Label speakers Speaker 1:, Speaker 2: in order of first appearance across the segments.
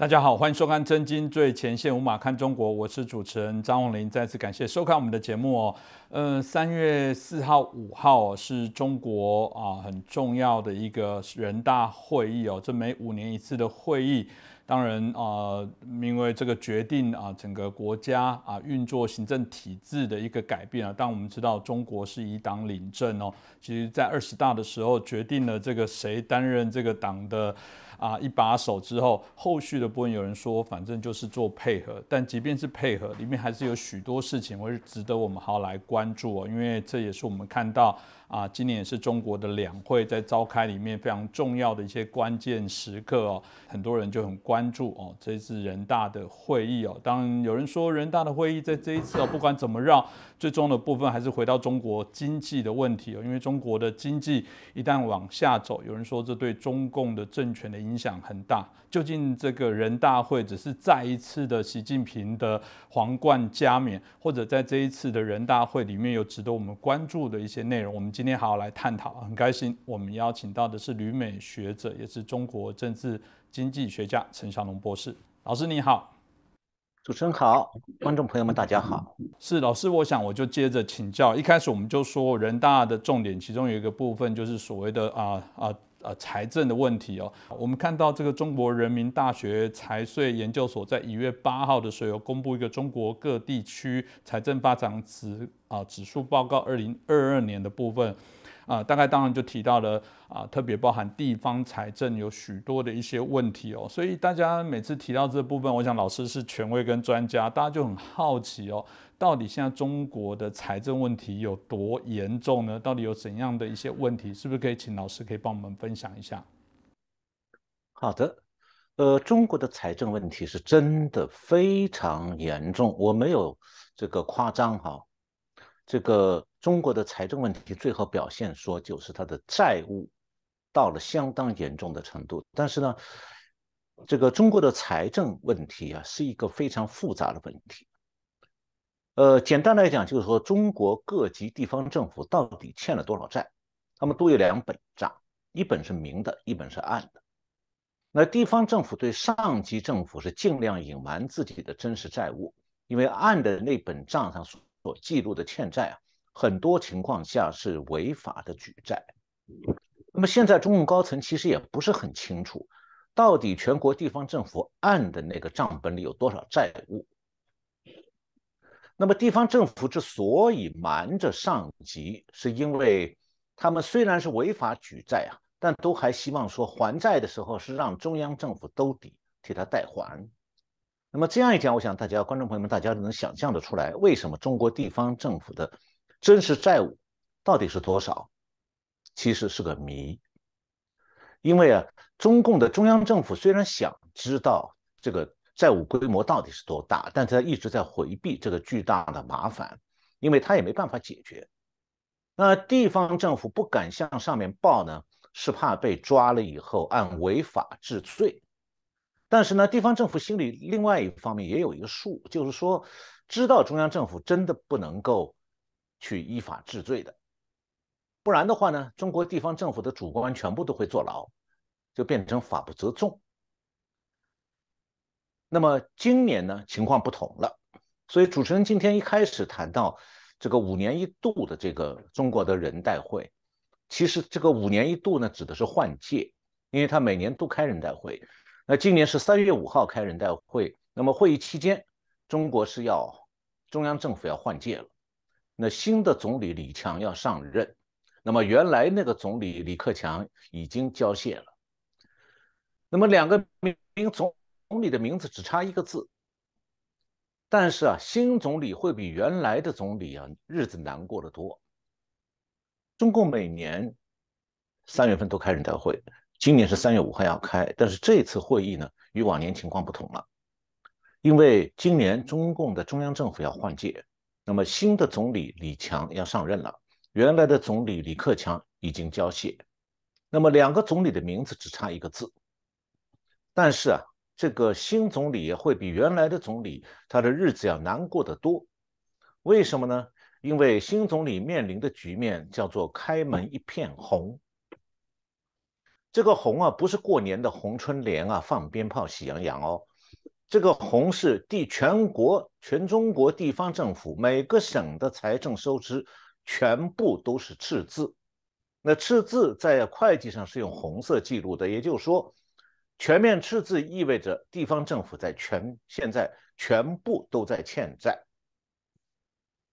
Speaker 1: 大家好，欢迎收看《真金最前线》，无马看中国，我是主持人张宏林。再次感谢收看我们的节目哦。3月4号、5号是中国很重要的一个人大会议哦，这每5年一次的会议。当然因为这个决定整个国家运作行政体制的一个改变啊。当我们知道中国是以党领政哦，其实在20大的时候决定了这个谁担任这个党的一把手之后，后续的部分有人说反正就是做配合，但即便是配合，里面还是有许多事情会值得我们好好来关注哦，因为这也是我们看到今年也是中国的两会在召开里面非常重要的一些关键时刻哦，很多人就很关注哦这次人大的会议哦。当然有人说人大的会议在这一次不管怎么绕，最终的部分还是回到中国经济的问题哦，因为中国的经济一旦往下走，有人说这对中共的政权的影响很大。究竟这个人大会只是再一次的习近平的皇冠加冕，或者在这一次的人大会里面有值得我们关注的一些内容？我们今天好好来探讨。很开心，我们邀请到的是旅美学者，也是中国政治经济学家陈小龙博士。老师你好。
Speaker 2: 主持人好，观众朋友们大家好。
Speaker 1: 是老师，我想我就接着请教。一开始我们就说人大的重点，其中有一个部分就是所谓的财政的问题哦。我们看到这个中国人民大学财税研究所在1月8号的时候有公布一个中国各地区财政发展指数报告2022年的部分。大概当然就提到了特别包含地方财政有许多的一些问题哦，所以大家每次提到这部分，我想老师是权威跟专家，大家就很好奇哦，到底现在中国的财政问题有多严重呢？到底有怎样的一些问题？是不是可以请老师可以帮我们分享一下？
Speaker 2: 好的，中国的财政问题是真的非常严重，我没有这个夸张哈。这个中国的财政问题最后表现说就是它的债务到了相当严重的程度，但是呢，这个中国的财政问题是一个非常复杂的问题。简单来讲就是说，中国各级地方政府到底欠了多少债，他们都有2本账，一本是明的，一本是暗的。那地方政府对上级政府是尽量隐瞒自己的真实债务，因为暗的那本账上所记录的欠债很多情况下是违法的举债。那么现在中共高层其实也不是很清楚，到底全国地方政府暗的那个账本里有多少债务。那么地方政府之所以瞒着上级，是因为他们虽然是违法举债但都还希望说还债的时候是让中央政府兜底，替他代还。那么这样一讲，我想观众朋友们大家都能想象得出来，为什么中国地方政府的真实债务到底是多少，其实是个谜。因为中共的中央政府虽然想知道这个债务规模到底是多大，但他一直在回避这个巨大的麻烦，因为他也没办法解决。那地方政府不敢向上面报呢，是怕被抓了以后按违法治罪。但是呢，地方政府心里另外一方面也有一个数，就是说，知道中央政府真的不能够去依法治罪的，不然的话呢，中国地方政府的主官全部都会坐牢，就变成法不责众。那么今年呢，情况不同了，所以主持人今天一开始谈到这个5年一度的这个中国的人代会，其实这个5年一度呢，指的是换届，因为他每年都开人代会。那今年是3月5号开人代会，那么会议期间，中央政府要换届了，那新的总理李强要上任，那么原来那个总理李克强已经交卸了，那么两个总理的名字只差一个字，但是新总理会比原来的总理日子难过得多。中共每年3月份都开人代会，今年是3月5号要开，但是这次会议呢，与往年情况不同了，因为今年中共的中央政府要换届，那么新的总理李强要上任了，原来的总理李克强已经交卸，那么两个总理的名字只差一个字，但是这个新总理会比原来的总理他的日子要难过得多。为什么呢？因为新总理面临的局面叫做开门一片红。这个红不是过年的红春联放鞭炮喜洋洋哦，这个红是全中国地方政府每个省的财政收支全部都是赤字。那赤字在会计上是用红色记录的，也就是说，全面赤字意味着地方政府现在全部都在欠债。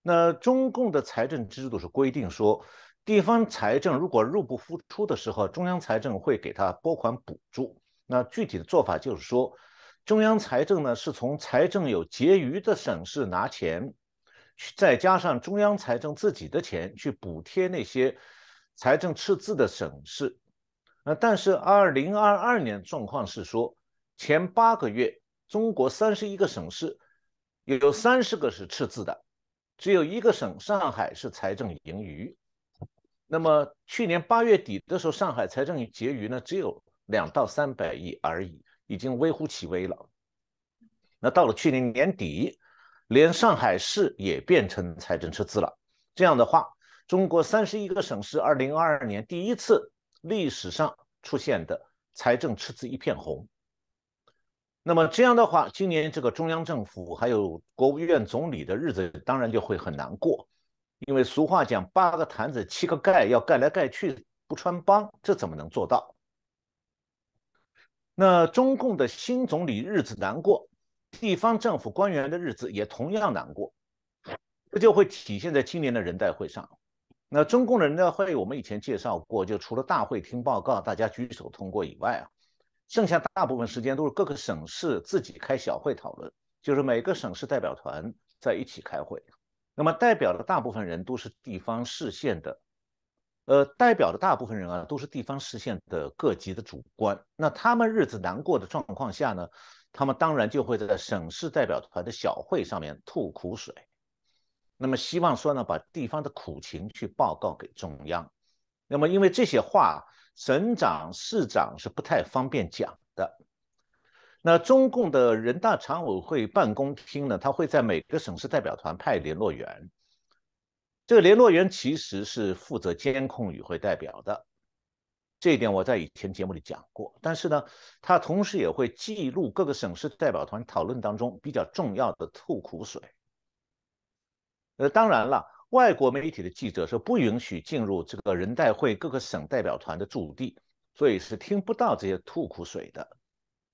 Speaker 2: 那中共的财政制度是规定说，地方财政如果入不敷出的时候，中央财政会给他拨款补助。那具体的做法就是说，中央财政呢是从财政有结余的省市拿钱，再加上中央财政自己的钱去补贴那些财政赤字的省市。但是2022年状况是说，前8个月，中国31个省市有30个是赤字的，只有1个省上海是财政盈余。那么去年8月底的时候，上海财政结余呢只有200到300亿而已，已经微乎其微了。那到了去年年底，连上海市也变成财政赤字了。这样的话，中国31个省市2022年第一次历史上出现的财政赤字一片红。那么这样的话，今年这个中央政府还有国务院总理的日子当然就会很难过，因为俗话讲8个坛子7个盖，要盖来盖去不穿帮，这怎么能做到？那中共的新总理日子难过，地方政府官员的日子也同样难过，这就会体现在今年的人代会上。那中共的人代会我们以前介绍过，就除了大会听报告，大家举手通过以外剩下大部分时间都是各个省市自己开小会讨论，就是每个省市代表团在一起开会。那么代表的大部分人都是地方市县的，代表的大部分人都是地方市县的各级的主官。那他们日子难过的状况下呢，他们当然就会在省市代表团的小会上面吐苦水。那么希望说呢，把地方的苦情去报告给中央。那么因为这些话，省长、市长是不太方便讲的。那中共的人大常委会办公厅呢，他会在每个省市代表团派联络员。这个联络员其实是负责监控与会代表的，这一点我在以前节目里讲过。但是呢，他同时也会记录各个省市代表团讨论当中比较重要的吐苦水。当然了，外国媒体的记者是不允许进入这个人代会各个省代表团的驻地，所以是听不到这些吐苦水的。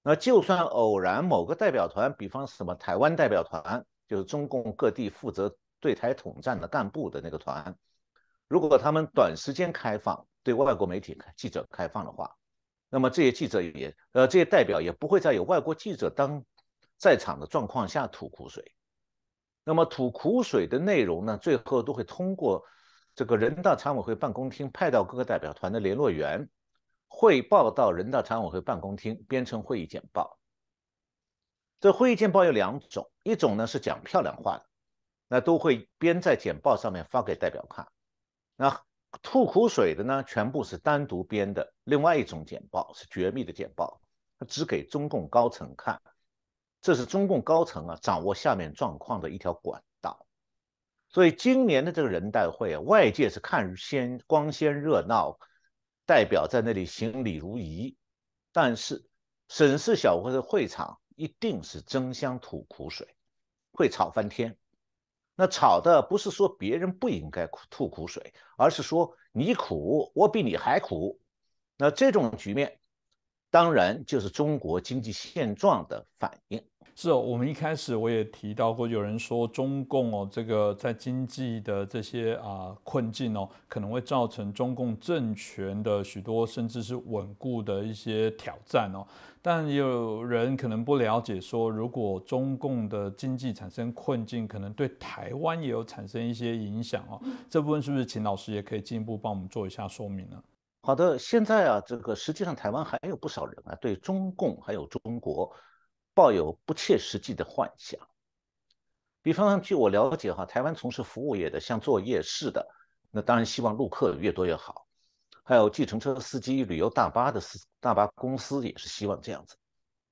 Speaker 2: 那就算偶然某个代表团，比方什么台湾代表团，就是中共各地负责对台统战的干部的那个团，如果他们短时间开放对外国媒体记者开放的话，那么这些这些代表也不会在有外国记者在场的状况下吐苦水。那么吐苦水的内容呢，最后都会通过这个人大常委会办公厅派到各个代表团的联络员汇报到人大常委会办公厅，编成会议简报。这会议简报有2种，一种呢是讲漂亮话的，那都会编在简报上面发给代表看。那吐苦水的呢，全部是单独编的。另外一种简报是绝密的简报，只给中共高层看。这是中共高层掌握下面状况的一条管道。所以今年的这个人代会外界是看光鲜热闹，代表在那里行礼如仪，但是省市小会的会场一定是争相吐苦水，会吵翻天。那吵的不是说别人不应该吐苦水，而是说你苦，我比你还苦。那这种局面当然就是中国经济现状的反应。
Speaker 1: 是哦，我们一开始我也提到过，有人说中共这个在经济的这些困境可能会造成中共政权的许多甚至是稳固的一些挑战但也有人可能不了解说，如果中共的经济产生困境，可能对台湾也有产生一些影响这部分是不是请老师也可以进一步帮我们做一下说明呢？
Speaker 2: 好的，现在这个实际上台湾还有不少人对中共还有中国抱有不切实际的幻想。比方据我了解台湾从事服务业的，像做夜市的，那当然希望陆客越多越好。还有计程车司机、旅游大巴公司也是希望这样子。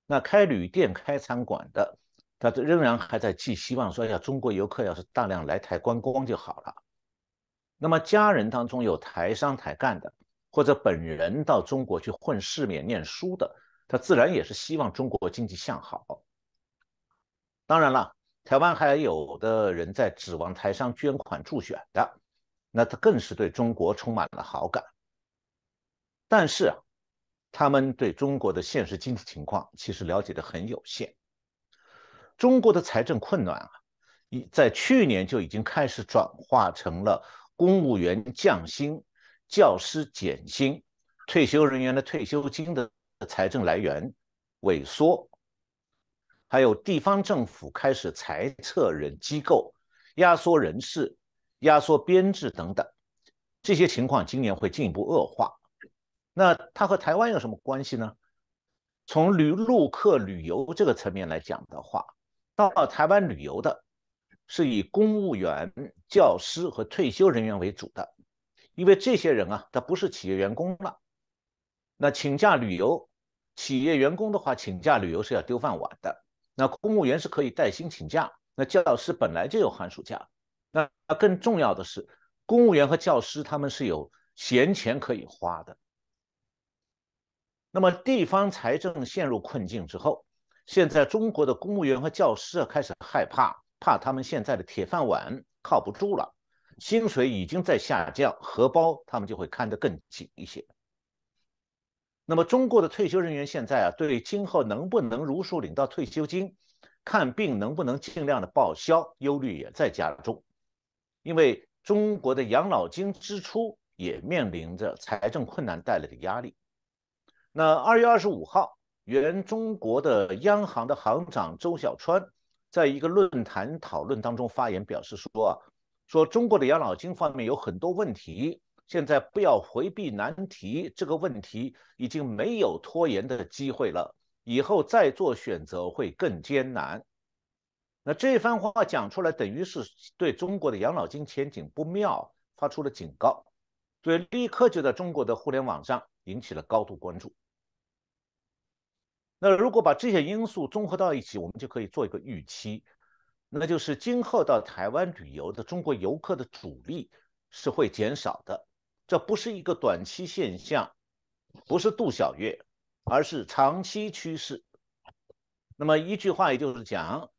Speaker 2: 那开旅店、开餐馆的，他仍然还在寄希望说，中国游客要是大量来台观光就好了。那么家人当中有台商台干的，或者本人到中国去混世面念书的，他自然也是希望中国经济向好。当然了，台湾还有的人在指望台商捐款助选的，那他更是对中国充满了好感。但是啊，他们对中国的现实经济情况其实了解的很有限。中国的财政困难啊，在去年就已经开始转化成了公务员降薪、教师减薪、退休人员的退休金的财政来源萎缩，还有地方政府开始裁撤人机构、压缩人事、压缩编制等等，这些情况今年会进一步恶化。那它和台湾有什么关系呢？从陆客旅游这个层面来讲的话，到台湾旅游的是以公务员、教师和退休人员为主的，因为这些人啊，他不是企业员工了。那请假旅游，企业员工的话，请假旅游是要丢饭碗的。那公务员是可以带薪请假，那教师本来就有寒暑假。那更重要的是，公务员和教师他们是有闲钱可以花的。那么地方财政陷入困境之后，现在中国的公务员和教师开始害怕，怕他们现在的铁饭碗靠不住了，薪水已经在下降，荷包他们就会看得更紧一些。那么中国的退休人员现在啊，对今后能不能如数领到退休金，看病能不能尽量的报销，忧虑也在加重，因为中国的养老金支出也面临着财政困难带来的压力。那2月25号，原中国的央行的行长周小川在一个论坛讨论当中发言表示说中国的养老金方面有很多问题，现在不要回避难题，这个问题已经没有拖延的机会了，以后再做选择会更艰难。那这番话讲出来，等于是对中国的养老金前景不妙发出了警告，所以立刻就在中国的互联网上引起了高度关注。那如果把这些因素综合到一起，我们就可以做一个预期，那就是今后到台湾旅游的中国游客的主力是会减少的，这不是一个短期现象，不是度小月，而是长期趋势。那么一句话也就是讲，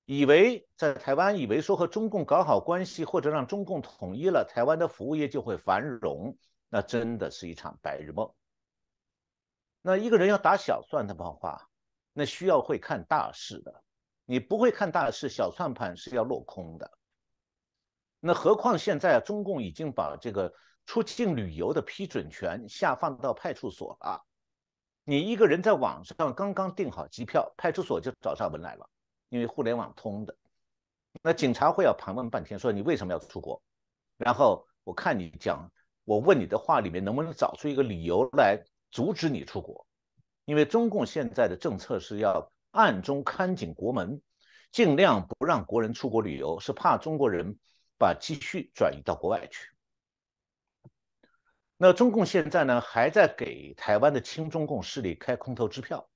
Speaker 2: 以为在台湾以为说和中共搞好关系，或者让中共统一了，台湾的服务业就会繁荣，那真的是一场白日梦。那一个人要打小算盘的话，那需要会看大势的。你不会看大势，小算盘是要落空的。那何况现在中共已经把这个出境旅游的批准权下放到派出所了。你一个人在网上刚刚订好机票，派出所就找上门来了，因为互联网通的。那警察会要盘问半天，说你为什么要出国？然后我看你讲，我问你的话里面能不能找出一个理由来阻止你出国？因为中共现在的政策是要暗中看紧国门，尽量不让国人出国旅游，是怕中国人把积蓄转移到国外去。那中共现在呢，还在给台湾的亲中共势力开空头支票，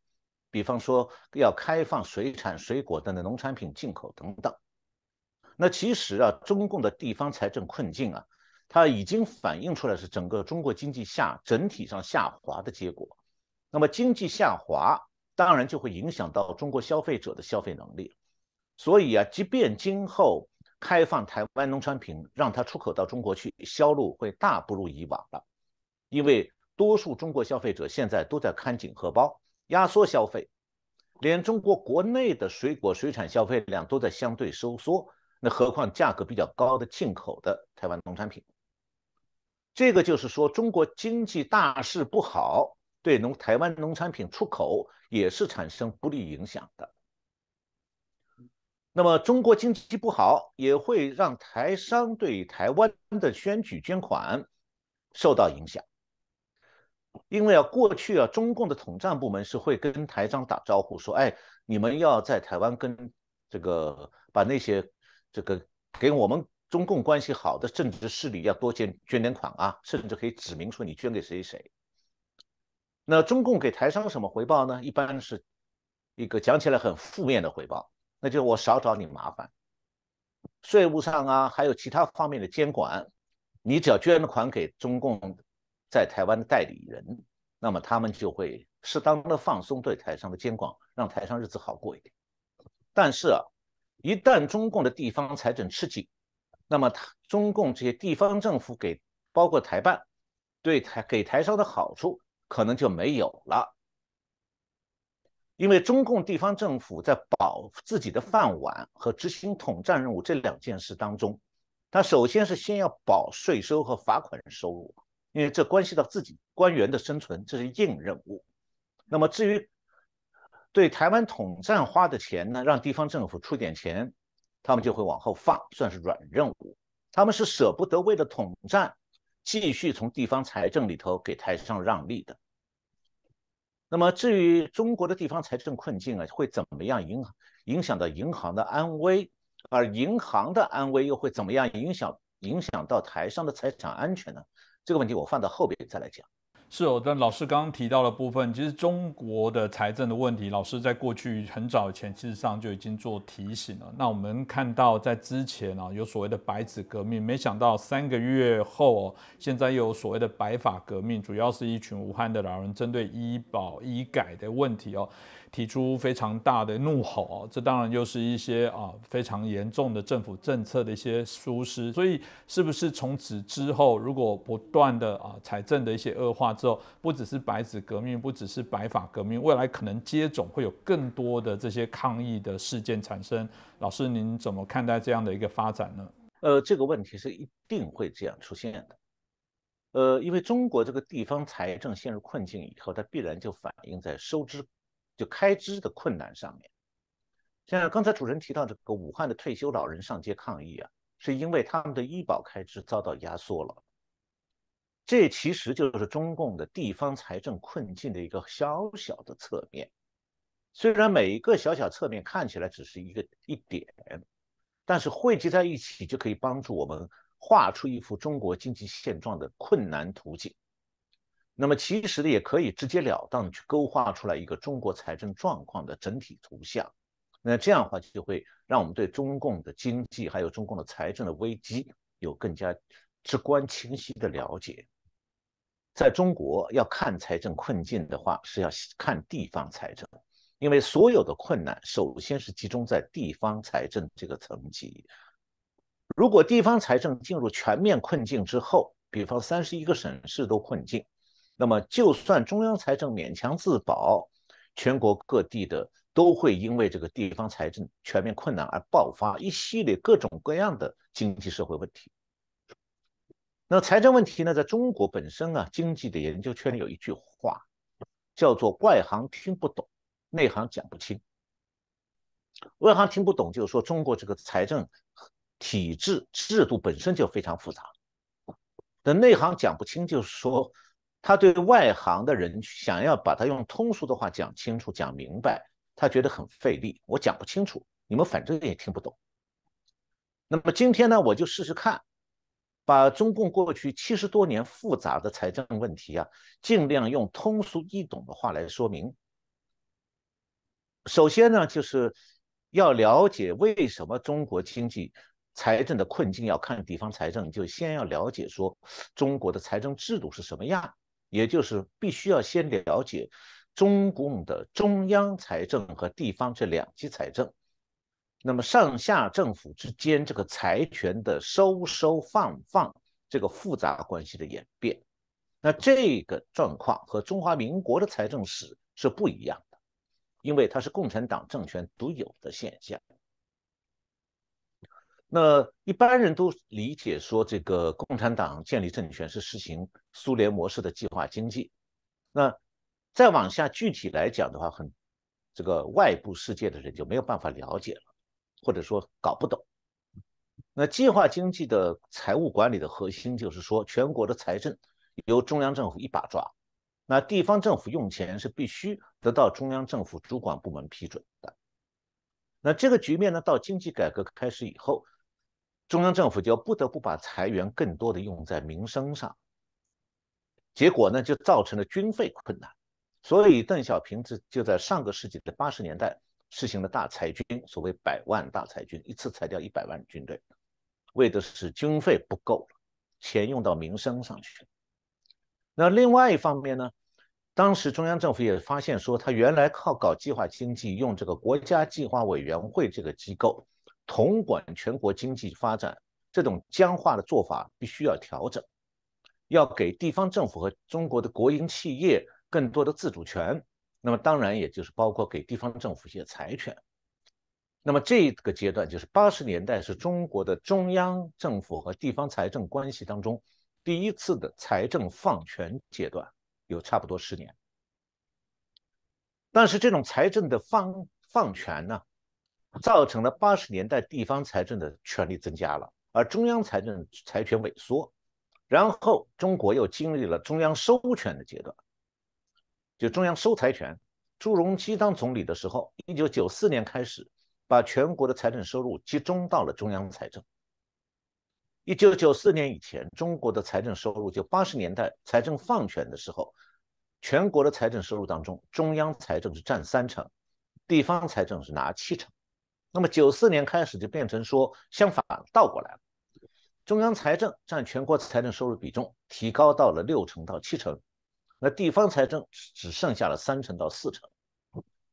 Speaker 2: 比方说要开放水产、水果等的农产品进口等等。那其实啊，中共的地方财政困境啊，它已经反映出来是整个中国经济整体上下滑的结果。那么经济下滑，当然就会影响到中国消费者的消费能力。所以啊，即便今后开放台湾农产品，让它出口到中国去，销路会大不如以往了。因为多数中国消费者现在都在看紧荷包，压缩消费，连中国国内的水果、水产消费量都在相对收缩，那何况价格比较高的进口的台湾农产品？这个就是说，中国经济大势不好，对台湾农产品出口也是产生不利影响的。那么中国经济不好，也会让台商对台湾的选举捐款受到影响。因为啊，过去啊，中共的统战部门是会跟台商打招呼说，哎，你们要在台湾跟这个把那些这个给我们中共关系好的政治势力要多捐点款啊，甚至可以指明说你捐给谁谁。那中共给台商什么回报呢？一般是一个讲起来很负面的回报，那就是我少找你麻烦，税务上啊，还有其他方面的监管，你只要捐款给中共在台湾的代理人，那么他们就会适当的放松对台商的监管，让台商日子好过一点。但是啊，一旦中共的地方财政吃紧，那么中共这些地方政府包括台办给台商的好处可能就没有了。因为中共地方政府在保自己的饭碗和执行统战任务这两件事当中，他首先是先要保税收和罚款收入，因为这关系到自己官员的生存，这是硬任务。那么至于对台湾统战花的钱呢，让地方政府出点钱，他们就会往后放，算是软任务。他们是舍不得为了统战继续从地方财政里头给台商让利的。那么至于中国的地方财政困境啊，会怎么样影响到银行的安危，而银行的安危又会怎么样影响到台商的财产安全呢？这个问题我放到后边再来讲。
Speaker 1: 是哦，但老师刚刚提到的部分，其实中国的财政的问题，老师在过去很早以前，事实上就已经做提醒了。那我们看到在之前有所谓的白纸革命，没想到3个月后现在又有所谓的白发革命，主要是一群武汉的老人针对医保医改的问题提出非常大的怒吼这当然又是一些非常严重的政府政策的一些疏失。所以是不是从此之后，如果不断的财政的一些恶化之后，不只是白纸革命，不只是白发革命，未来可能接踵会有更多的这些抗议的事件产生？老师您怎么看待这样的一个发展呢？
Speaker 2: 这个问题是一定会这样出现的。因为中国这个地方财政陷入困境以后，它必然就反映在开支的困难上面。像刚才主持人提到这个武汉的退休老人上街抗议啊，是因为他们的医保开支遭到压缩了。这其实就是中共的地方财政困境的一个小小的侧面。虽然每一个小小侧面看起来只是一点，但是汇集在一起就可以帮助我们画出一幅中国经济现状的困难图景。那么其实呢，也可以直截了当去勾画出来一个中国财政状况的整体图像。那这样的话，就会让我们对中共的经济还有中共的财政的危机有更加直观清晰的了解。在中国要看财政困境的话，是要看地方财政，因为所有的困难首先是集中在地方财政这个层级。如果地方财政进入全面困境之后，比方31个省市都困境，那么就算中央财政勉强自保，全国各地的都会因为这个地方财政全面困难而爆发一系列各种各样的经济社会问题。那财政问题呢，在中国本身经济的研究圈里有一句话，叫做外行听不懂，内行讲不清。外行听不懂，就是说中国这个财政体制制度本身就非常复杂。但内行讲不清，就是说他对外行的人想要把它用通俗的话讲清楚、讲明白，他觉得很费力。我讲不清楚，你们反正也听不懂。那么今天呢，我就试试看，把中共过去70多年复杂的财政问题尽量用通俗易懂的话来说明。首先呢，就是要了解为什么中国经济财政的困境要看地方财政，就先要了解说中国的财政制度是什么样，也就是必须要先了解中共的中央财政和地方这两级财政，那么上下政府之间这个财权的收收放放这个复杂关系的演变。那这个状况和中华民国的财政史是不一样的，因为它是共产党政权独有的现象。那一般人都理解说，这个共产党建立政权是实行苏联模式的计划经济。那再往下具体来讲的话，这个外部世界的人就没有办法了解了，或者说搞不懂。那计划经济的财务管理的核心就是说，全国的财政由中央政府一把抓，那地方政府用钱是必须得到中央政府主管部门批准的。那这个局面呢，到经济改革开始以后，中央政府就不得不把财源更多的用在民生上，结果呢，就造成了军费困难。所以邓小平就在上个世纪的80年代实行了大裁军，所谓100万大裁军，一次裁掉100万军队，为的是军费不够了，钱用到民生上去。那另外一方面呢，当时中央政府也发现说，他原来靠搞计划经济，用这个国家计划委员会这个机构统管全国经济发展，这种僵化的做法必须要调整，要给地方政府和中国的国营企业更多的自主权。那么当然也就是包括给地方政府一些财权。那么这个阶段就是80年代，是中国的中央政府和地方财政关系当中第一次的财政放权阶段，有差不多10年。但是这种财政的放权呢，造成了80年代地方财政的权力增加了，而中央财政财权萎缩。然后中国又经历了中央收权的阶段，就中央收财权。朱镕基当总理的时候，1994年开始，把全国的财政收入集中到了中央财政。1994年以前，中国的财政收入就80年代财政放权的时候，全国的财政收入当中，中央财政是占30%，地方财政是拿70%。那么94年开始就变成说相反，倒过来了，中央财政占全国财政收入比重提高到了60%到70%，那地方财政只剩下了30%到40%。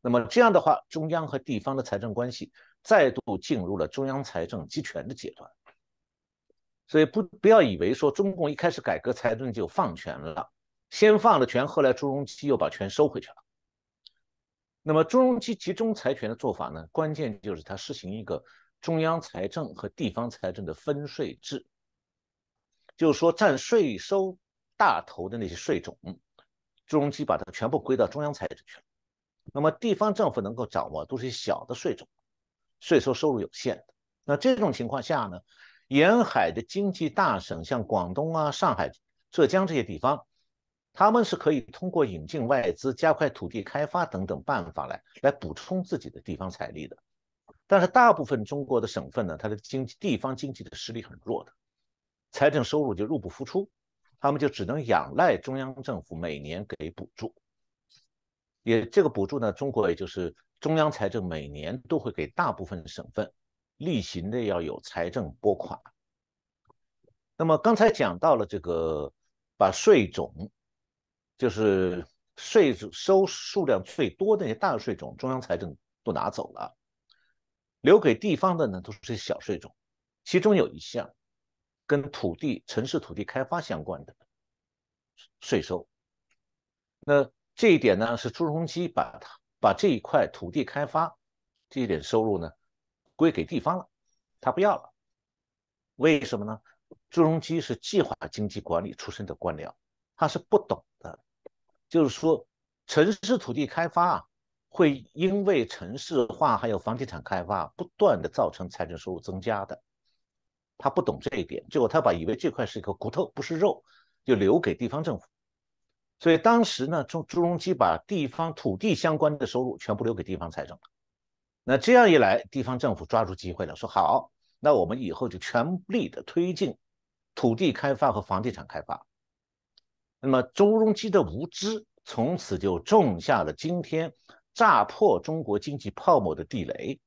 Speaker 2: 那么这样的话，中央和地方的财政关系再度进入了中央财政集权的阶段。所以不要以为说中共一开始改革财政就放权了，先放了权，后来朱镕基又把权收回去了。那么朱镕基集中财权的做法呢，关键就是他实行一个中央财政和地方财政的分税制，就是说占税收大头的那些税种，朱镕基把它全部归到中央财政去了。那么地方政府能够掌握都是小的税种，税收收入有限的。那这种情况下呢，沿海的经济大省，像广东啊、上海、浙江这些地方，他们是可以通过引进外资、加快土地开发等等办法来补充自己的地方财力的。但是大部分中国的省份呢，它的地方经济的实力很弱的，财政收入就入不敷出，他们就只能仰赖中央政府每年给补助。这个补助呢，中国也就是中央财政每年都会给大部分省份例行的要有财政拨款。那么刚才讲到了这个，把税种，就是税收数量最多的那些大税种，中央财政都拿走了，留给地方的呢都是小税种，其中有一项跟城市土地开发相关的税收。那这一点呢，是朱镕基把这一块土地开发这一点收入呢归给地方了，他不要了。为什么呢？朱镕基是计划经济管理出身的官僚，他是不懂的。就是说，城市土地开发啊，会因为城市化还有房地产开发不断的造成财政收入增加的。他不懂这一点，结果他以为这块是一个骨头，不是肉，就留给地方政府。所以当时呢，朱镕基把地方土地相关的收入全部留给地方财政。那这样一来，地方政府抓住机会了，说好，那我们以后就全力的推进土地开发和房地产开发。那么朱镕基的无知，从此就种下了今天炸破中国经济泡沫的地雷。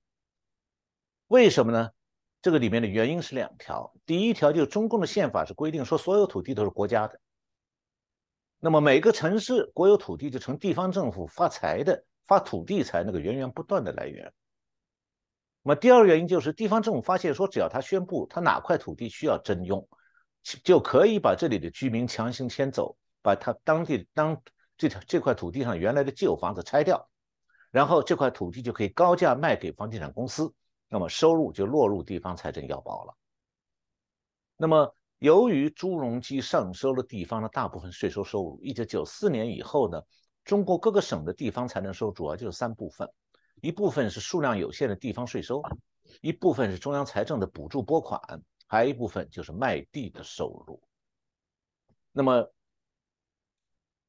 Speaker 2: 为什么呢？这个里面的原因是2条。第一条就是中共的宪法是规定说所有土地都是国家的，那么每个城市国有土地就成地方政府发土地财那个源源不断的来源。那么第二个原因就是地方政府发现说，只要他宣布他哪块土地需要征用，就可以把这里的居民强行迁走，把他这块土地上原来的旧房子拆掉，然后这块土地就可以高价卖给房地产公司，那么收入就落入地方财政腰包了。那么由于朱镕基上收了地方的大部分税收收入，1994年以后呢，中国各个省的地方财政收入主要就是3部分，一部分是数量有限的地方税收，一部分是中央财政的补助拨款，还有一部分就是卖地的收入。那么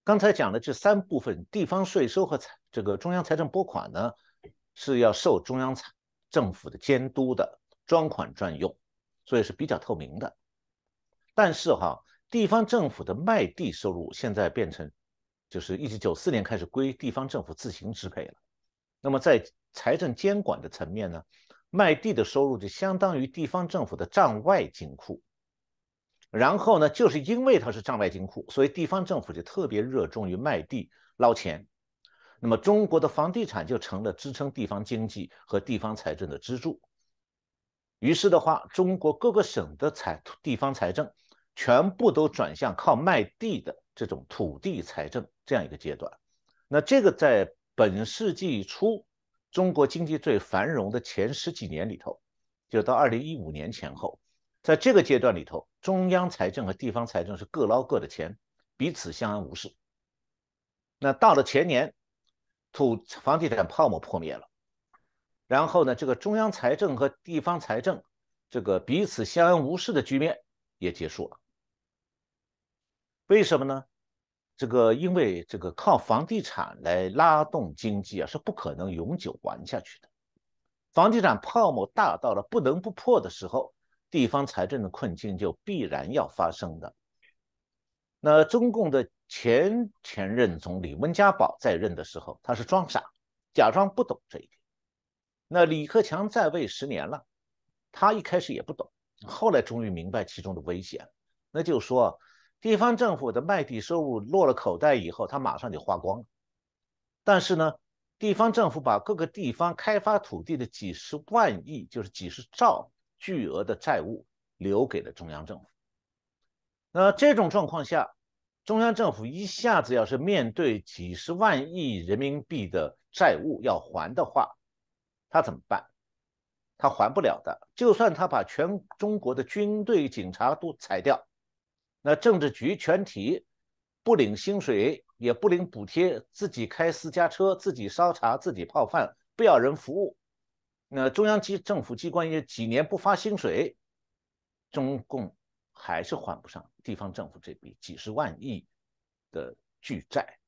Speaker 2: 刚才讲的这3部分，地方税收和这个中央财政拨款呢，是要受中央政府的监督的，专款专用，所以是比较透明的。但是地方政府的卖地收入现在变成，就是1994年开始归地方政府自行支配了。那么在财政监管的层面呢，卖地的收入就相当于地方政府的账外金库。然后呢，就是因为它是账外金库，所以地方政府就特别热衷于卖地捞钱。那么中国的房地产就成了支撑地方经济和地方财政的支柱。于是的话，中国各个省的地方财政全部都转向靠卖地的这种土地财政这样一个阶段。那这个在本世纪初中国经济最繁荣的前10几年里头，就到2015年前后，在这个阶段里头，中央财政和地方财政是各捞各的钱，彼此相安无事。那到了前年，房地产泡沫破灭了，然后呢，这个中央财政和地方财政这个彼此相安无事的局面也结束了。为什么呢？因为这个靠房地产来拉动经济是不可能永久玩下去的。房地产泡沫大到了不能不破的时候，地方财政的困境就必然要发生的。那中共的前任总理温家宝在任的时候，他是装傻，假装不懂这一点。那李克强在位10年了，他一开始也不懂，后来终于明白其中的危险。那就是说，地方政府的卖地收入落了口袋以后，他马上就花光了。但是呢，地方政府把各个地方开发土地的几十万亿，就是几十兆巨额的债务留给了中央政府。那这种状况下，中央政府一下子要是面对几十万亿人民币的债务要还的话，他怎么办？他还不了的。就算他把全中国的军队、警察都裁掉，那政治局全体不领薪水，也不领补贴，自己开私家车，自己烧茶，自己泡饭，不要人服务。那中央政府机关也几年不发薪水，中共还是还不上地方政府这笔几十万亿的巨债。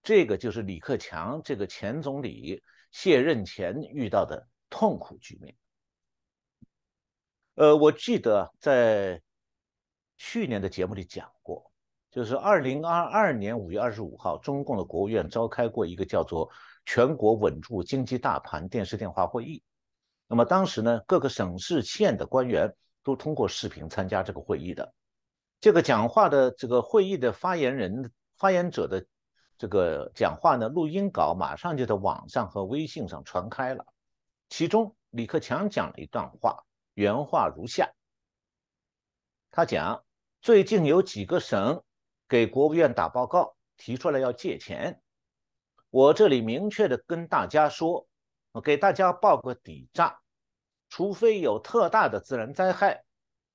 Speaker 2: 这个就是李克强这个前总理卸任前遇到的痛苦局面。我记得在去年的节目里讲过，就是2022年5月25号，中共的国务院召开过一个叫做全国稳住经济大盘电视电话会议。那么当时呢，各个省市县的官员都通过视频参加这个会议的。这个讲话的这个会议的发言者的这个讲话呢，录音稿马上就在网上和微信上传开了。其中李克强讲了一段话，原话如下：他讲，最近有几个省给国务院打报告，提出来要借钱。我这里明确的跟大家说，我给大家报个底账，除非有特大的自然灾害，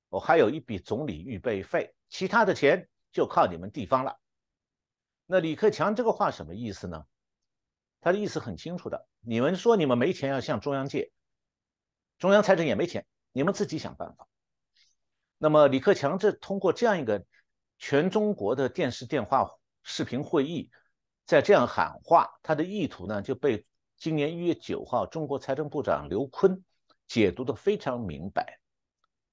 Speaker 2: 我还有一笔总理预备费，其他的钱就靠你们地方了。那李克强这个话什么意思呢？他的意思很清楚的，你们说你们没钱要向中央借，中央财政也没钱，你们自己想办法。那么李克强通过这样一个全中国的电视电话视频会议，在这样喊话，他的意图呢就被今年1月9号中国财政部长刘昆解读的非常明白。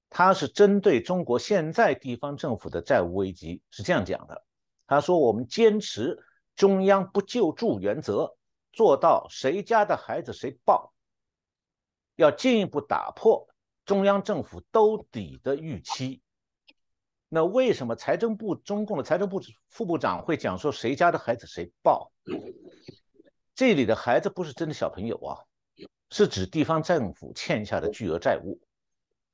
Speaker 2: 他是针对中国现在地方政府的债务危机是这样讲的，他说我们坚持中央不救助原则，做到谁家的孩子谁抱，要进一步打破中央政府兜底的预期。那为什么中共的财政部副部长会讲说谁家的孩子谁抱？这里的孩子不是真的小朋友啊，是指地方政府欠下的巨额债务。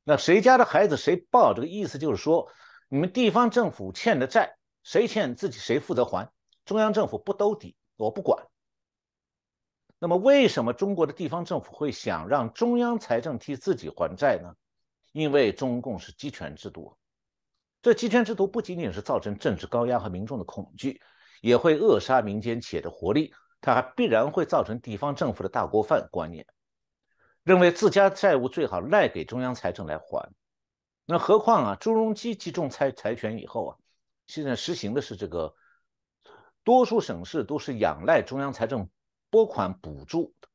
Speaker 2: 那谁家的孩子谁抱，这个意思就是说，你们地方政府欠的债，谁欠自己谁负责还，中央政府不兜底，我不管。那么为什么中国的地方政府会想让中央财政替自己还债呢？因为中共是集权制度，这集权制度不仅仅是造成政治高压和民众的恐惧，也会扼杀民间企业的活力，它还必然会造成地方政府的大锅饭观念，认为自家债务最好赖给中央财政来还。那何况啊，朱镕基集中财权以后啊，现在实行的是这个，多数省市都是仰赖中央财政拨款补助的。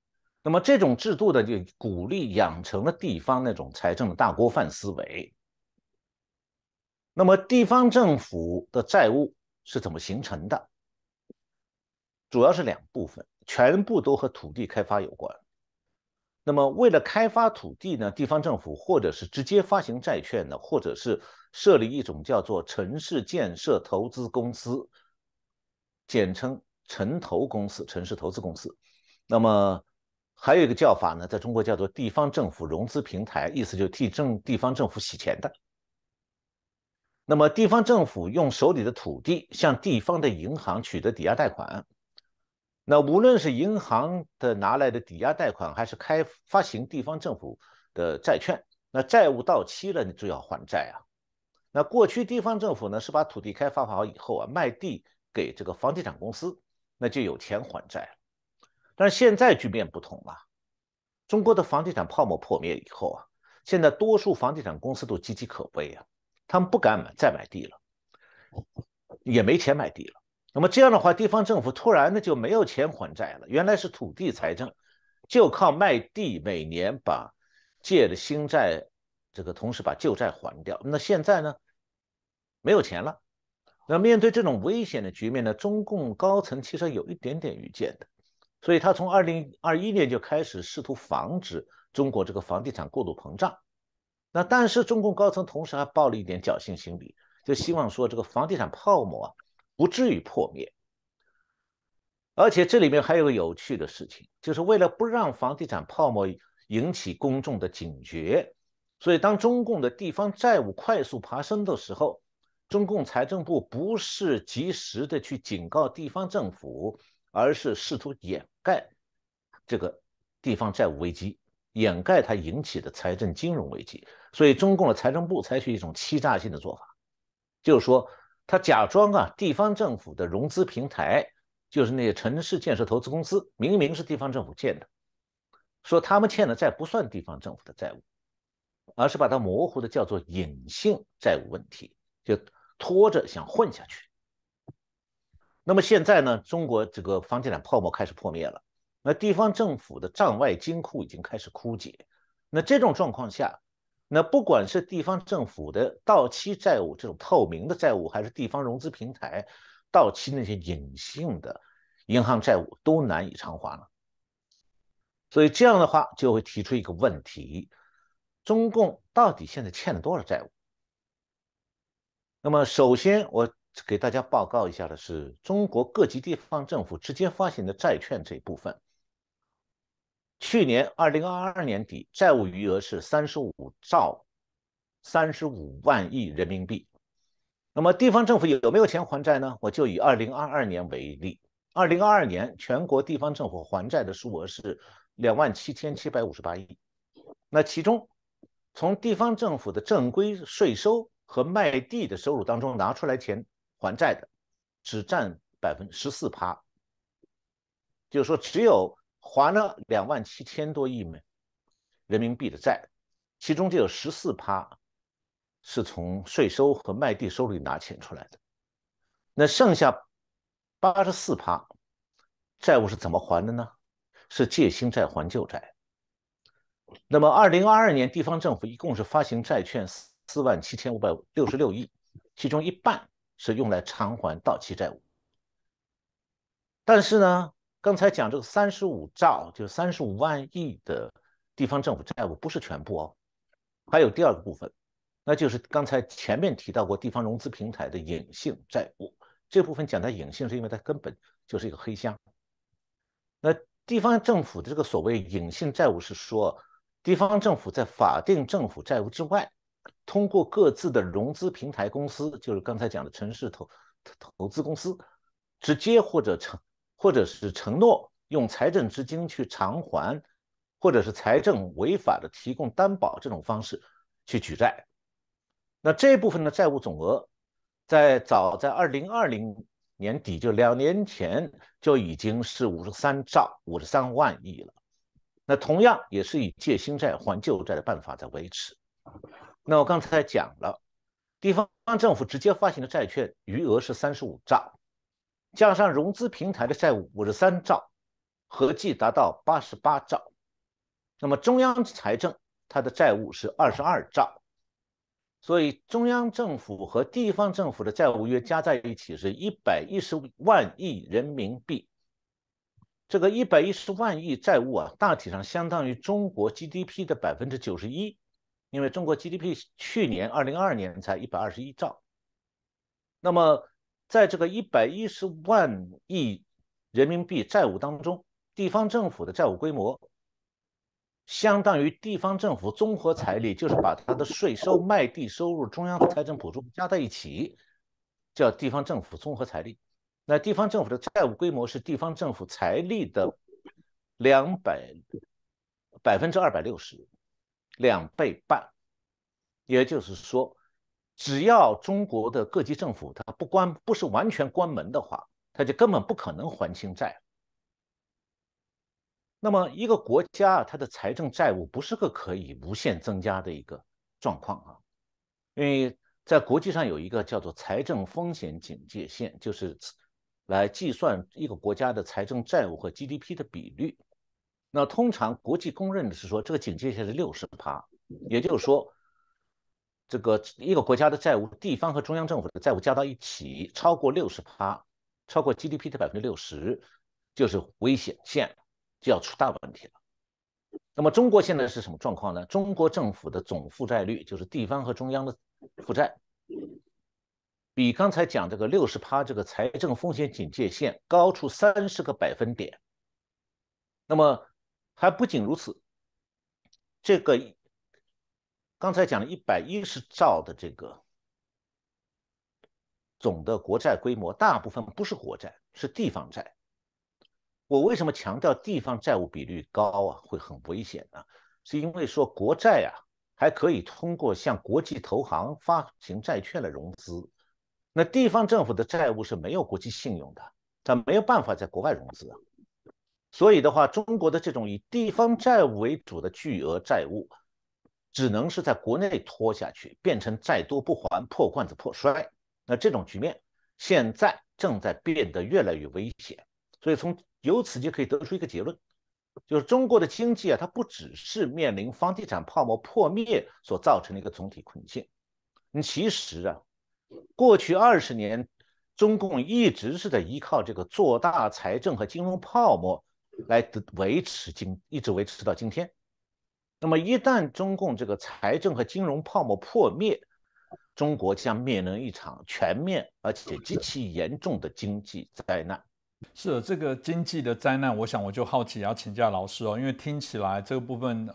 Speaker 2: 那么这种制度呢，就鼓励养成了地方那种财政的大锅饭思维。那么地方政府的债务是怎么形成的？主要是2部分，全部都和土地开发有关。那么为了开发土地呢，地方政府或者是直接发行债券呢，或者是设立一种叫做城市建设投资公司，简称城投公司、城市投资公司。那么还有一个叫法呢，在中国叫做地方政府融资平台，意思就是替地方政府洗钱的。那么地方政府用手里的土地向地方的银行取得抵押贷款，那无论是银行的拿来的抵押贷款，还是发行地方政府的债券，那债务到期了，你就要还债啊。那过去地方政府呢是把土地开发好以后啊，卖地给这个房地产公司，那就有钱还债了。但是现在局面不同了，中国的房地产泡沫破灭以后啊，现在多数房地产公司都岌岌可危啊，他们不敢再买地了，也没钱买地了。那么这样的话，地方政府突然的就没有钱还债了。原来是土地财政，就靠卖地每年把借的新债，这个同时把旧债还掉。那现在呢，没有钱了。那面对这种危险的局面呢，中共高层其实有一点点预见的，所以他从2021年就开始试图防止中国这个房地产过度膨胀。那但是中共高层同时还抱了一点侥幸心理，就希望说这个房地产泡沫啊不至于破灭。而且这里面还有个有趣的事情，就是为了不让房地产泡沫引起公众的警觉，所以当中共的地方债务快速爬升的时候，中共财政部不是及时的去警告地方政府，而是试图掩盖这个地方债务危机，掩盖它引起的财政金融危机。所以中共的财政部采取一种欺诈性的做法，就是说他假装啊地方政府的融资平台，就是那些城市建设投资公司，明明是地方政府建的，说他们欠的债不算地方政府的债务，而是把它模糊的叫做隐性债务问题，就拖着想混下去。那么现在呢，中国这个房地产泡沫开始破灭了，那地方政府的账外金库已经开始枯竭。那这种状况下，那不管是地方政府的到期债务这种透明的债务，还是地方融资平台到期那些隐性的银行债务，都难以偿还了。所以这样的话就会提出一个问题：中共到底现在欠了多少债务？那么首先我给大家报告一下的是，中国各级地方政府直接发行的债券这一部分，去年2022年底债务余额是35兆35万亿人民币。那么地方政府有没有钱还债呢？我就以2022年为例，2022年全国地方政府还债的数额是27758亿，那其中从地方政府的正规税收和卖地的收入当中拿出来钱还债的，只占14%，就是说只有还了27000多亿人民币的债，其中就有14%是从税收和卖地收入里拿钱出来的。那剩下84%债务是怎么还的呢？是借新债还旧债。那么2022年地方政府一共是发行债券47566亿，其中一半是用来偿还到期债务。但是呢，刚才讲这个35兆，就35万亿的地方政府债务不是全部哦，还有第二个部分，那就是刚才前面提到过地方融资平台的隐性债务。这部分讲它隐性，是因为它根本就是一个黑箱。那地方政府的这个所谓隐性债务是说，地方政府在法定政府债务之外，通过各自的融资平台公司，就是刚才讲的城市投资公司，直接或者是承诺用财政资金去偿还，或者是财政违法的提供担保这种方式去举债。那这部分的债务总额，早在2020年底，就2年前就已经是53兆53万亿了。那同样也是以借新债还旧债的办法在维持。那我刚才讲了，地方政府直接发行的债券余额是35兆，加上融资平台的债务53兆，合计达到88兆。那么中央财政它的债务是22兆。所以中央政府和地方政府的债务约加在一起是110万亿人民币。这个110万亿债务啊，大体上相当于中国 GDP 的91%，因为中国 GDP 去年2022年才121兆。那么在这个110万亿人民币债务当中，地方政府的债务规模相当于地方政府综合财力，就是把它的税收、卖地收入、中央财政补助加在一起，叫地方政府综合财力。那地方政府的债务规模是地方政府财力的260%，2倍半。也就是说，只要中国的各级政府它不是完全关门的话，它就根本不可能还清债。那么一个国家它的财政债务不是个可以无限增加的一个状况啊，因为在国际上有一个叫做财政风险警戒线，就是来计算一个国家的财政债务和 GDP 的比率。那通常国际公认的是说，这个警戒线是60%，也就是说，这个一个国家的债务，地方和中央政府的债务加到一起超过60%，超过 GDP 的60%，就是危险线，就要出大问题了。那么中国现在是什么状况呢？中国政府的总负债率，就是地方和中央的负债，比刚才讲这个60%这个财政风险警戒线高出30个百分点。那么还不仅如此，这个刚才讲了110兆的这个总的国债规模，大部分不是国债，是地方债。我为什么强调地方债务比率高啊，会很危险呢？是因为说国债啊，还可以通过向国际投行发行债券来融资。那地方政府的债务是没有国际信用的，它没有办法在国外融资啊。所以的话，中国的这种以地方债务为主的巨额债务，只能是在国内拖下去，变成债多不还、破罐子破摔。那这种局面现在正在变得越来越危险。所以由此就可以得出一个结论，就是中国的经济啊，它不只是面临房地产泡沫破灭所造成的一个总体困境。其实啊，过去20年，中共一直是在依靠这个做大财政和金融泡沫来一直维持到今天。那么一旦中共这个财政和金融泡沫破灭，中国将面临一场全面而且极其严重的经济灾难。
Speaker 1: 是的，这个经济的灾难，我想我就好奇要请教老师哦，因为听起来这个部分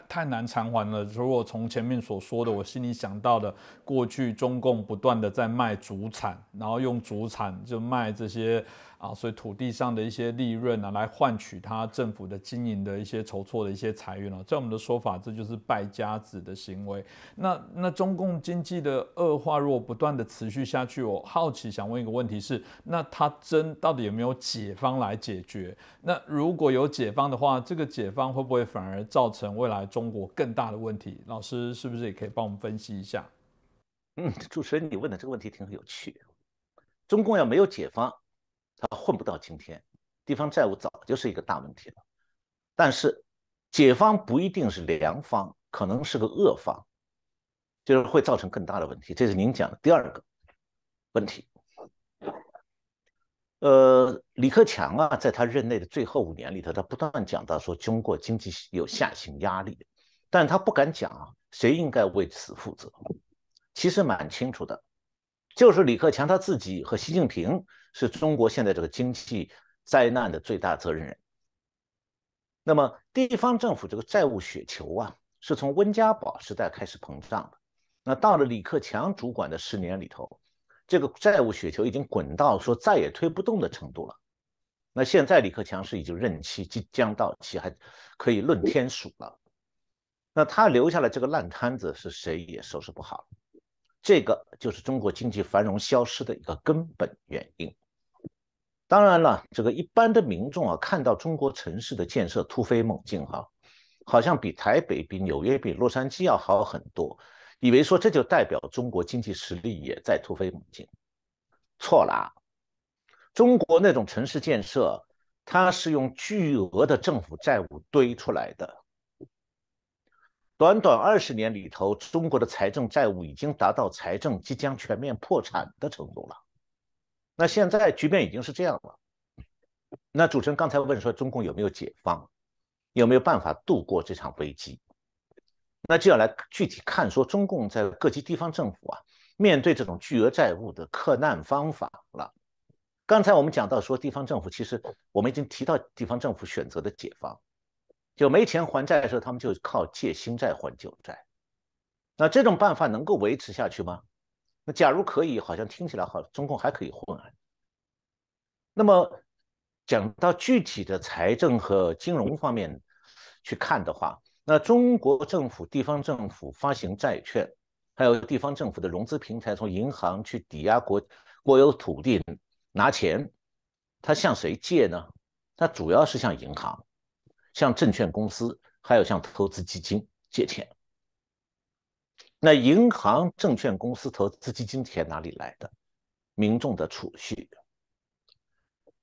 Speaker 1: 太难偿还了。如果从前面所说的，我心里想到的，过去中共不断的在卖主产，然后用主产就卖这些所以土地上的一些利润来换取他政府的经营的一些筹措的一些财源在我们的说法，这就是败家子的行为。那中共经济的恶化如果不断的持续下去，我好奇想问一个问题是，那它到底有没有解方来解决？那如果有解方的话，这个解方会不会反而造成未来中国更大的问题？老师是不是也可以帮我们分析一下？
Speaker 2: 主持人，你问的这个问题挺有趣。中共要没有解方，他混不到今天，地方债务早就是一个大问题了。但是解方不一定是良方，可能是个恶方，就是会造成更大的问题。这是您讲的第二个问题。李克强啊，在他任内的最后5年里头，他不断讲到说中国经济有下行压力，但他不敢讲啊，谁应该为此负责。其实蛮清楚的，就是李克强他自己和习近平是中国现在这个经济灾难的最大责任人。那么地方政府这个债务雪球啊，是从温家宝时代开始膨胀的。那到了李克强主管的10年里头，这个债务雪球已经滚到说再也推不动的程度了。那现在李克强是已经任期即将到期，还可以论天数了。那他留下了这个烂摊子，是谁也收拾不好。这个就是中国经济繁荣消失的一个根本原因。当然了，这个一般的民众啊，看到中国城市的建设突飞猛进好像比台北、比纽约、比洛杉矶要好很多，以为说这就代表中国经济实力也在突飞猛进。错了，中国那种城市建设，它是用巨额的政府债务堆出来的。短短20年里头，中国的财政债务已经达到财政即将全面破产的程度了。那现在局面已经是这样了。那主持人刚才问说，中共有没有解方，有没有办法度过这场危机？那就要来具体看说，中共在各级地方政府啊，面对这种巨额债务的克难方法了。刚才我们讲到说，地方政府其实我们已经提到地方政府选择的解方。就没钱还债的时候，他们就靠借新债还旧债。那这种办法能够维持下去吗？那假如可以，好像听起来好，中共还可以混啊。那么讲到具体的财政和金融方面去看的话，那中国政府、地方政府发行债券，还有地方政府的融资平台，从银行去抵押国有土地拿钱，他向谁借呢？他主要是向银行、向证券公司，还有向投资基金借钱。那银行、证券公司、投资基金钱哪里来的？民众的储蓄。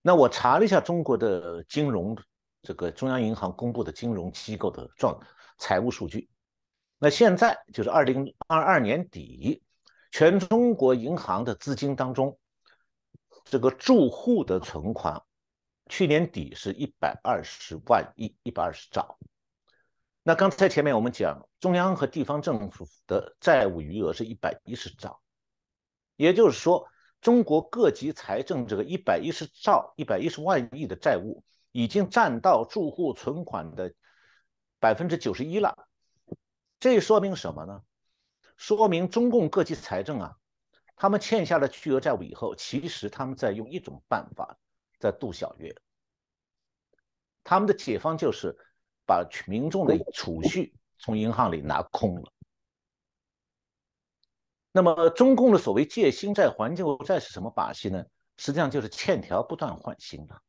Speaker 2: 那我查了一下中国的金融，这个中央银行公布的金融机构的财务数据。那现在就是2022年底，全中国银行的资金当中，这个住户的存款，去年底是120万亿，120兆。那刚才前面我们讲，中央和地方政府的债务余额是110兆，也就是说，中国各级财政这个110兆、110万亿的债务，已经占到住户存款的91%了。这说明什么呢？说明中共各级财政啊，他们欠下了巨额债务以后，其实他们在用一种办法在度小月。他们的解方就是把民众的储蓄从银行里拿空了。那么中共的所谓借新债还旧债是什么把戏呢？实际上就是欠条不断换新了。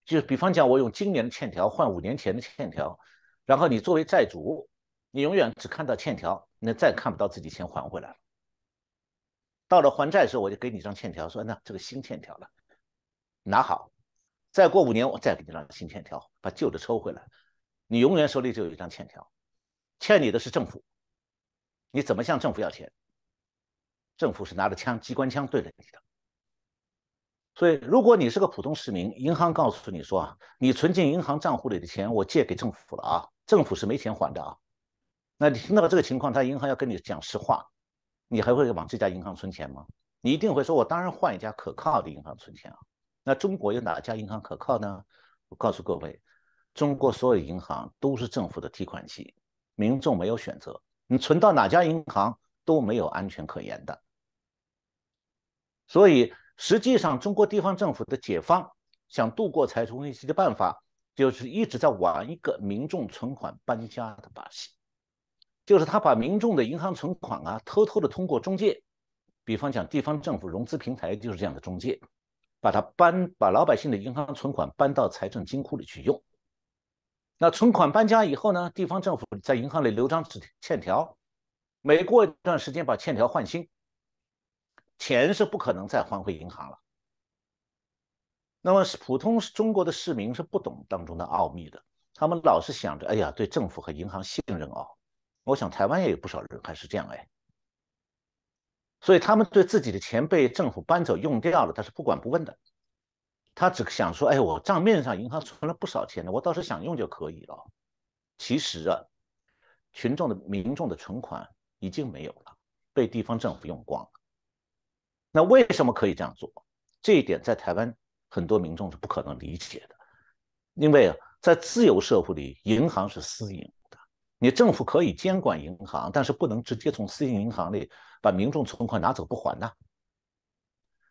Speaker 2: 就比方讲，我用今年的欠条换5年前的欠条，然后你作为债主，你永远只看到欠条，那再看不到自己钱还回来了。到了还债的时候，我就给你一张欠条，说那这个新欠条了，拿好。再过5年，我再给你张新欠条，把旧的抽回来。你永远手里就有一张欠条，欠你的是政府，你怎么向政府要钱？政府是拿着机关枪对着你的。所以，如果你是个普通市民，银行告诉你说啊，你存进银行账户里的钱我借给政府了啊，政府是没钱还的啊。那你听到这个情况，他银行要跟你讲实话，你还会往这家银行存钱吗？你一定会说，我当然换一家可靠的银行存钱啊。那中国有哪家银行可靠呢？我告诉各位，中国所有银行都是政府的提款机，民众没有选择，你存到哪家银行都没有安全可言的。所以实际上，中国地方政府的解放想度过财政危机的办法，就是一直在玩一个民众存款搬家的把戏，就是他把民众的银行存款啊，偷偷的通过中介，比方讲地方政府融资平台就是这样的中介，把老百姓的银行存款搬到财政金库里去用。那存款搬家以后呢，地方政府在银行里留张欠条，每过一段时间把欠条换新，钱是不可能再还回银行了。那么普通中国的市民是不懂当中的奥秘的，他们老是想着，哎呀，对政府和银行信任哦。我想台湾也有不少人还是这样哎，所以他们对自己的钱被政府搬走用掉了，他是不管不问的。他只想说，哎，我账面上银行存了不少钱呢，我倒是想用就可以了。其实啊，民众的存款已经没有了，被地方政府用光了。那为什么可以这样做？这一点在台湾很多民众是不可能理解的，因为在自由社会里，银行是私营的，你政府可以监管银行，但是不能直接从私营银行里把民众存款拿走不还呐。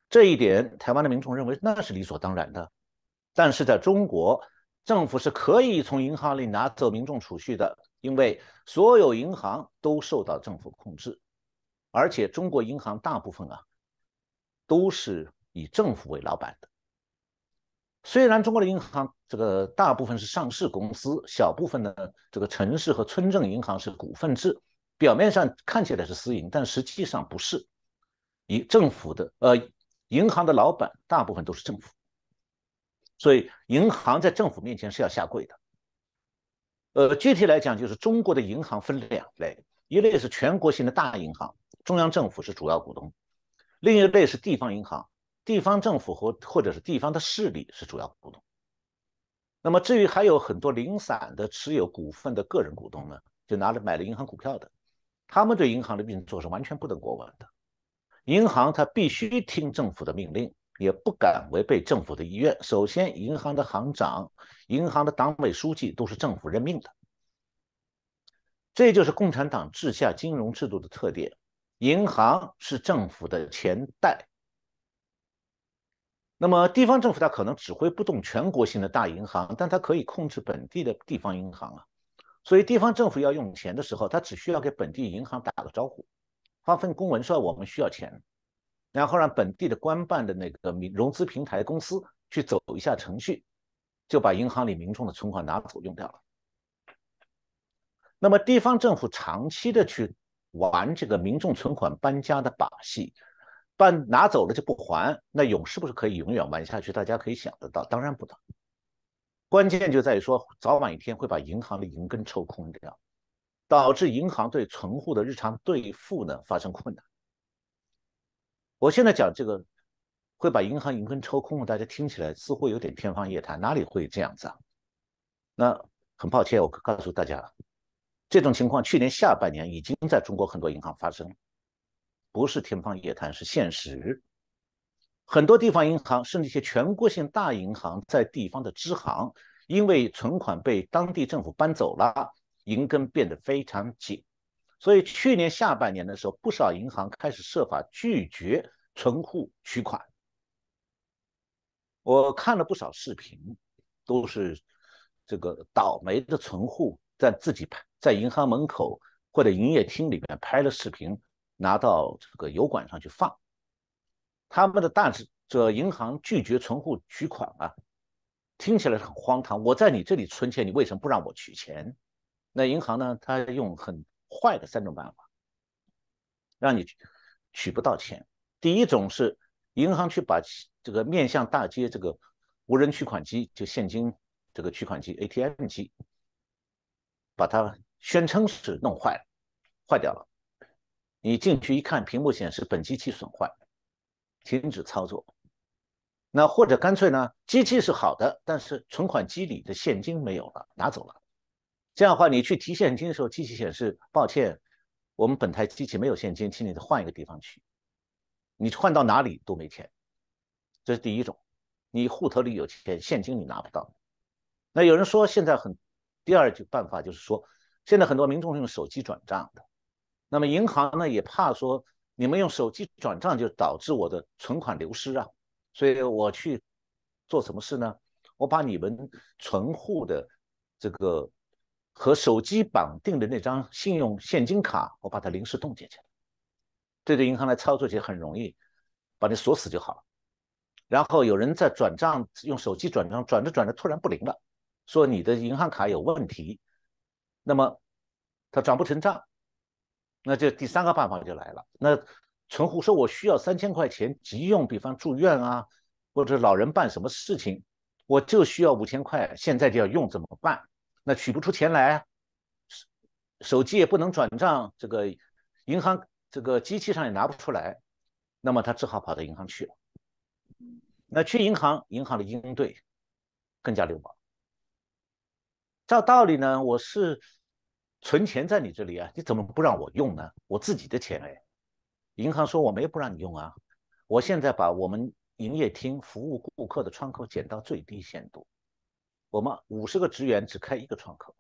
Speaker 2: 这一点，台湾的民众认为那是理所当然的，但是在中国，政府是可以从银行里拿走民众储蓄的，因为所有银行都受到政府控制，而且中国银行大部分啊都是以政府为老板的。虽然中国的银行这个大部分是上市公司，小部分呢这个城市和村镇银行是股份制，表面上看起来是私营，但实际上不是。银行的老板大部分都是政府，所以银行在政府面前是要下跪的。具体来讲，就是中国的银行分2类，一类是全国性的大银行，中央政府是主要股东；另一类是地方银行，地方政府或者是地方的势力是主要股东。那么至于还有很多零散的持有股份的个人股东呢，就买了银行股票的，他们对银行的运作是完全不能过问的。银行它必须听政府的命令，也不敢违背政府的意愿。首先，银行的行长、银行的党委书记都是政府任命的，这就是共产党治下金融制度的特点。银行是政府的钱袋，那么地方政府它可能指挥不动全国性的大银行，但它可以控制本地的地方银行啊。所以地方政府要用钱的时候，它只需要给本地银行打个招呼，发份公文说我们需要钱，然后让本地的官办的那个融资平台公司去走一下程序，就把银行里民众的存款拿走用掉了。那么地方政府长期的去玩这个民众存款搬家的把戏，拿走了就不还，那是不是可以永远玩下去？大家可以想得到，当然不能。关键就在于说，早晚一天会把银行的银根抽空掉，导致银行对存户的日常兑付呢发生困难。我现在讲这个会把银行银根抽空，大家听起来似乎有点天方夜谭，哪里会这样子啊？那很抱歉，我告诉大家，这种情况去年下半年已经在中国很多银行发生，不是天方夜谭，是现实。很多地方银行甚至一些全国性大银行在地方的支行，因为存款被当地政府搬走了，银根变得非常紧。所以去年下半年的时候，不少银行开始设法拒绝存户取款。我看了不少视频，都是这个倒霉的存户在银行门口或者营业厅里面拍了视频，拿到这个油管上去放。他们的银行拒绝存户取款啊，听起来很荒唐。我在你这里存钱，你为什么不让我取钱？那银行呢，它用很坏的3种办法，让你取不到钱。第一种是银行去把这个面向大街这个无人取款机，就现金这个取款机 ATM 机，把它宣称是弄坏了，坏掉了。你进去一看，屏幕显示本机器损坏，停止操作。那或者干脆呢，机器是好的，但是存款机里的现金没有了，拿走了。这样的话，你去提现金的时候，机器显示抱歉，我们本台机器没有现金，请你换一个地方去。你换到哪里都没钱，这是第一种。你户头里有钱，现金你拿不到。那有人说现在第二种办法就是说，现在很多民众用手机转账的，那么银行呢也怕说你们用手机转账就导致我的存款流失啊，所以我去做什么事呢？我把你们存户的这个和手机绑定的那张信用现金卡，我把它临时冻结起来。这对银行来操作起来很容易，把你锁死就好了。然后有人在转账，用手机转账，转着转着突然不灵了，说你的银行卡有问题，那么他转不成账，那这第3个办法就来了。那存户说我需要3000块钱急用，比方住院啊，或者老人办什么事情，我就需要5000块，现在就要用，怎么办？那取不出钱来，手机也不能转账，这个银行这个机器上也拿不出来，那么他只好跑到银行去了。那去银行，银行的应对更加流氓。照道理呢，我是存钱在你这里啊，你怎么不让我用呢？我自己的钱哎。银行说我没有不让你用啊，我现在把我们营业厅服务顾客的窗口减到最低限度，我们50个职员只开1个窗口，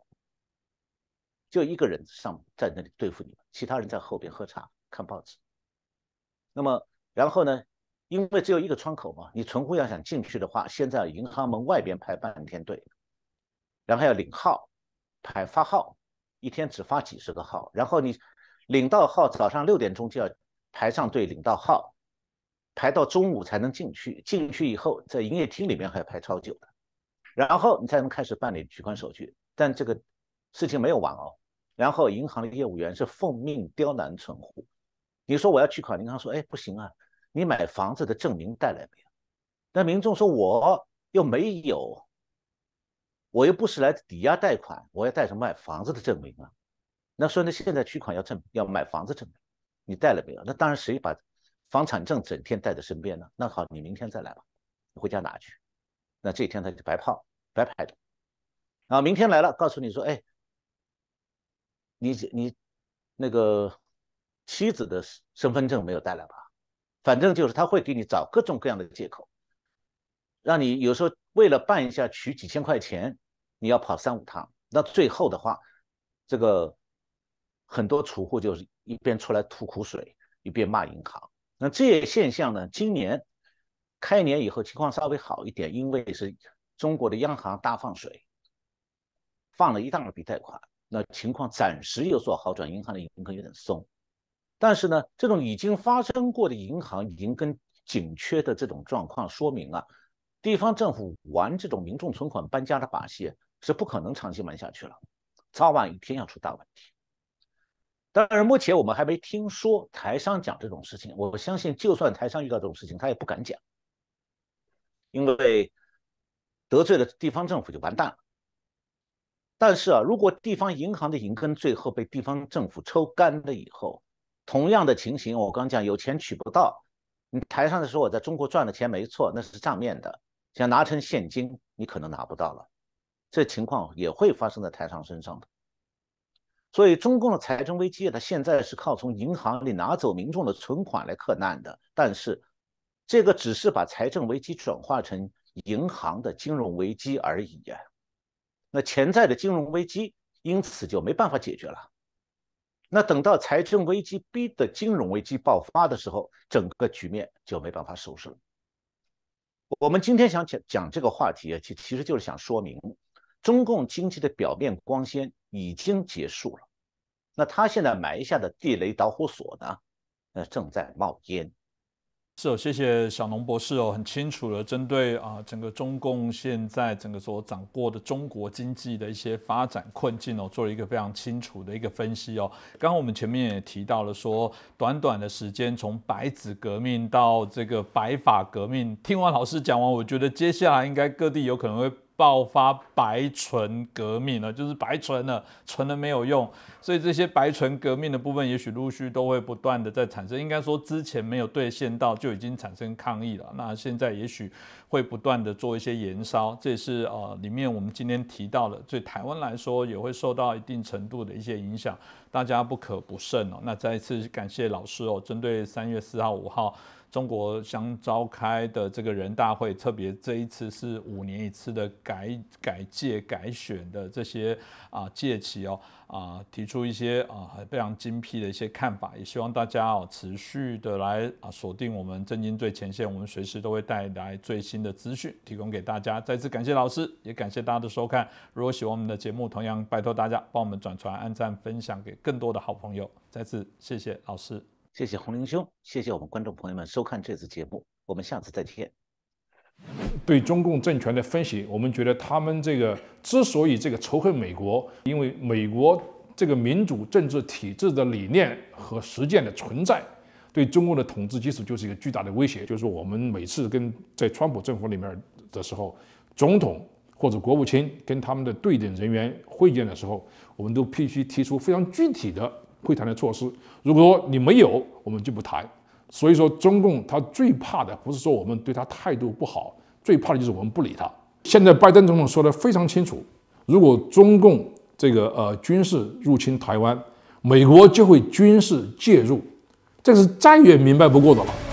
Speaker 2: 就1个人在那里对付你们，其他人在后边喝茶看报纸。那么然后呢，因为只有1个窗口嘛，你存户要想进去的话，先在银行门外边排半天队，然后要领号，发号，一天只发几十个号，然后你领到号，早上6点钟就要排上队领到号，排到中午才能进去，进去以后在营业厅里面还要排超久的，然后你才能开始办理取款手续。但这个事情没有完哦，然后银行的业务员是奉命刁难存户，你说我要取款，银行说，哎，不行啊，你买房子的证明带来没有？那民众说，我又没有，我又不是来抵押贷款，我要带什么买房子的证明啊？那说那现在取款要买房子证明，你带了没有？那当然谁把房产证整天带在身边呢？那好，你明天再来吧，你回家拿去。那这一天他就白排的。然后明天来了，告诉你说，哎，你那个妻子的身份证没有带来吧？反正就是他会给你找各种各样的借口，让你有时候为了办一下取几千块钱，你要跑3、5趟。那最后的话，这个很多储户就是一边出来吐苦水，一边骂银行。那这些现象呢，今年开年以后情况稍微好一点，因为是中国的央行大放水，放了一大笔贷款，那情况暂时有所好转，银行的银根有点松。但是呢，这种已经发生过的银行银根紧缺的这种状况，说明啊，地方政府玩这种民众存款搬家的把戏是不可能长期玩下去了，早晚一天要出大问题。当然，目前我们还没听说台商讲这种事情，我相信就算台商遇到这种事情，他也不敢讲，因为得罪了地方政府就完蛋了。但是啊，如果地方银行的银根最后被地方政府抽干了以后，同样的情形，我刚讲有钱取不到，你台上的时候我在中国赚的钱没错，那是账面的，想拿成现金，你可能拿不到了，这情况也会发生在台商身上的。所以中共的财政危机，它现在是靠从银行里拿走民众的存款来克难的，但是这个只是把财政危机转化成银行的金融危机而已呀。那潜在的金融危机因此就没办法解决了。那等到财政危机逼的金融危机爆发的时候，整个局面就没办法收拾了。我们今天想讲这个话题，其实就是想说明，中共经济的表面光鲜已经结束了，那他现在埋下的地雷导火索呢，正在冒烟。
Speaker 1: 是哦，谢谢小农博士哦，很清楚的针对整个中共现在整个所掌握的中国经济的一些发展困境哦，做了一个非常清楚的一个分析哦。刚刚我们前面也提到了说，短短的时间从白纸革命到这个白发革命，听完老师讲完，我觉得接下来应该各地有可能会爆发白唇革命了，就是白唇了，唇了没有用，所以这些白唇革命的部分，也许陆续都会不断的在产生。应该说之前没有兑现到，就已经产生抗议了。那现在也许会不断的做一些延烧，这也是里面我们今天提到的，对台湾来说也会受到一定程度的一些影响，大家不可不慎哦。那再一次感谢老师哦，针对3月4号、5号。中国将召开的这个人大会，特别这一次是5年一次的改届改选的这些届期哦提出一些非常精辟的一些看法，也希望大家持续的来锁定我们政经最前线，我们随时都会带来最新的资讯提供给大家。再次感谢老师，也感谢大家的收看。如果喜欢我们的节目，同样拜托大家帮我们转传、按赞、分享给更多的好朋友。再次谢谢老师。
Speaker 2: 谢谢洪林兄，谢谢我们观众朋友们收看这次节目，我们下次再见。
Speaker 3: 对中共政权的分析，我们觉得他们这个之所以这个仇恨美国，因为美国这个民主政治体制的理念和实践的存在，对中共的统治基础就是一个巨大的威胁。就是说，我们每次在川普政府里面的时候，总统或者国务卿跟他们的对等人员会见的时候，我们都必须提出非常具体的会谈的措施。如果说你没有，我们就不谈。所以说，中共他最怕的不是说我们对他态度不好，最怕的就是我们不理他。现在拜登总统说的非常清楚，如果中共这个军事入侵台湾，美国就会军事介入，这个是再也明白不过的了。